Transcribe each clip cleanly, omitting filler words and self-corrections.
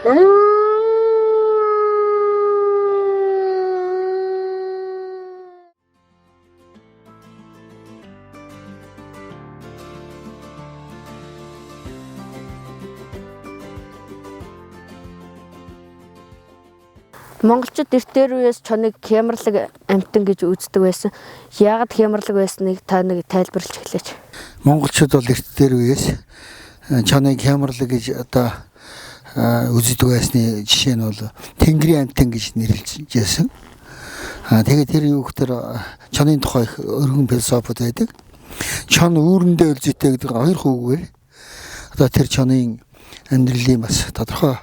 Монголчууд эртээр үеэс чоныг хямралаг амьтан гэж үздэг байсан. Яагаад хямралаг байсныг та нэг тайлбарлаж хэлээч. Монголчууд бол эртээр үеэс чоныг хямралаг гэж одоо үздэг байсны жишээ нь бол Тэнгэрийн амьтан гэж нэрлэж байсан. Тэгээд тэр юу гэхээр чонын тухай их өргөн философид байдаг. Чон үүрэндээ үлзэтэй гэдэг хоёр хүүгээр одоо тэр чонын амьдралын бас тодорхой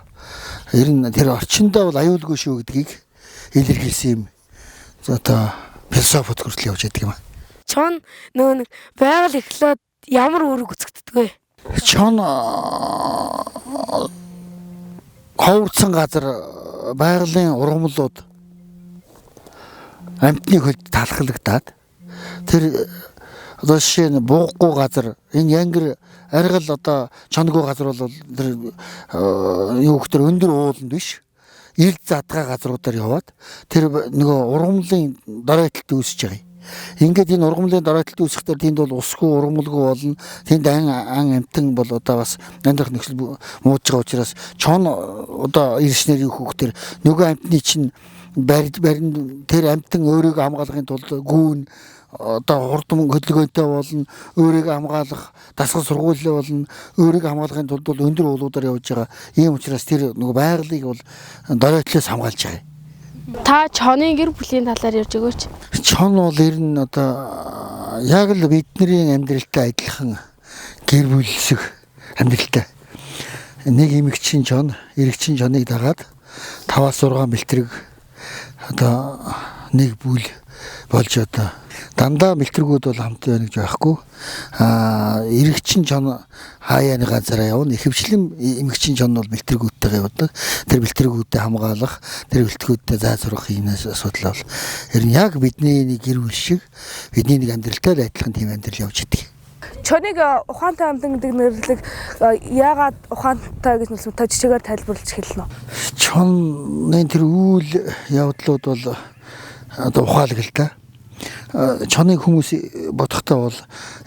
ер нь тэр орчиндөө бол аюулгүй шүү гэдгийг илэрхийлсэн юм. Одоо философид хүртэл явж байдаг юм аа. Чон нөгөө байгаль эхлээд ямар үүрэг үзэгддэг вэ? Чон ховрцсан газар байгалийн ургамлууд амьтны хөлд талхалагдаад тэр одоо жишээ нь буухгүй газар энэ янгэр аргал одоо чонгүй газар бол тэр юу гэхээр өндөр ууланд биш ил задгаа газруудаар яваад тэр нөгөө ургамлын доройтолд үүсэж байгаа юм. Ингээд энэ ургамлын доройтолд үүсэхдээ тэнд бол усгүй ургамлгүй болно. Тэнд ан амтан бол одоо бас амьдрах нөхцөл мууж байгаа учраас чон одоо ирснээр юу хөөхтөр нөгөө амтны чинь барин тэр амтан өөрийгөө хамгаалахын тулд гүүн одоо хурдм хөдөлгөөнтэй болно, өөрийгөө хамгаалах дасгал сургууль болно, өөрийгөө хамгаалахын тулд бол өндөр уулуудаар явж байгаа. Ийм учраас тэр нөгөө байгалыг бол доройтлоос хамгаалж байгаа юм. Та чоны гэр бүлийн талаар ярьж өгөөч. Чон бол ер нь одоо яг л бидний амьдралтай адилхан гэр бүлсэх амьдралтай. Нэг эмэгчин чон, эрэгчин чоныг дагаад 5-6 бэлтрэг одоо нэг бүл болж одоо дандаа бэлтргүүд бол хамт байна гэж байхгүй. Эрэгчин чон хаяаны газараа явна. Ихэвчлэн эмэгчин чон бол бэлтргүүдтэйгээ явдаг. Тэр бэлтргүүдтэй хамгаалах, тэр бэлтргүүдтэй заа сурах юм асуудал бол ер нь яг бидний нэг гэр бүл шиг бидний нэг амьдралтай адилхан тийм амьдрал явж идэг. Чоныг ухаантай амьтан гэдэг нэрлэг яагаад ухаантай гэж нэрлсэн та жишээгээр тайлбарлаж хэлнэ үү? Чоны тэр үйл явдлууд бол одоо ухаалаг л да. Чоныг хүмүүс бодохдоо бол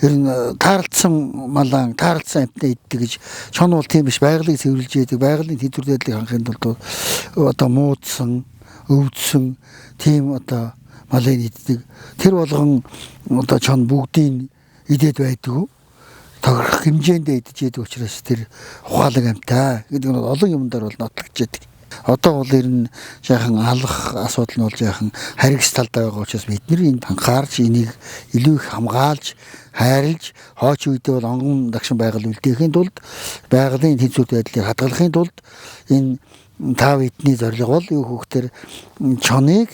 ер нь таарлцсан малан, таарлцсан амьтнаа иддэг гэж чон бол тийм биш, байгалыг цэвэрлж яадаг, байгалийн тэдвэр дэдлийг хангахын тулд одоо муудсан, өвдсөн тийм одоо малыг иддэг. Тэр болгон одоо чон бүгдийг идээд байдгүй. Тохирох хэмжээндээ идэж яадаг учраас тэр ухаалаг амьтаа гэдэг нь олон юмдаар бол нотлогдож яадаг. Одоо бол ер нь жаахан алах асуудал нь бол жаахан харигс талдаа байгаа учраас бид нар энд анхаарч энийг илүү их хамгаалж, хайрлж, хооч үедээ бол онгон дагшин байгаль үлдээхийн тулд, байгалийн тэнцвэр байдлыг хадгалахын тулд энэ тав эдний зорилго бол юу хөөхтөр чоныг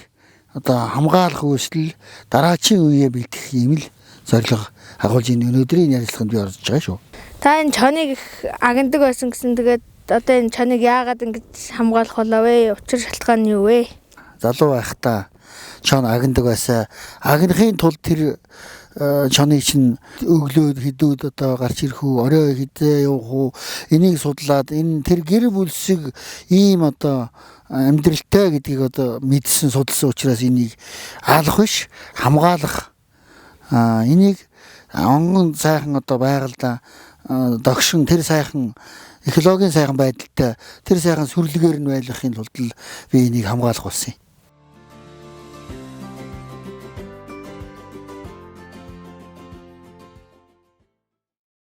одоо хамгаалах үйлсэл дараачийн үеэ бэлтгэх юм л зорилго агуулж энэ өнөөдрийн ярилцлаганд би орж байгаа шүү. Та энэ чоныг агнадаг байсан гэсэн тэгээд одоо энэ чоныг яагаад ингэж хамгаалах болов вэ? Учир шалтгаан нь юу вэ? Залуу байхдаа чон агнадаг байсан. Агнахын тулд тэр чоныг чинь өглөө хэдүүд одоо гарч ирэх үү, орой хэдээ явах уу, энийг судлаад энэ тэр гэр бүлсэг ийм одоо амьдралтай гэдгийг одоо мэдсэн судалсан учраас энийг алах биш, хамгаалах. Энийг онгон сайхан одоо байгальда догшин тэр сайхан экологийн сайхан байдалтай тэр сайхан сүрлэгээр нь байлгахын тулд би энийг хамгаалах болсон юм.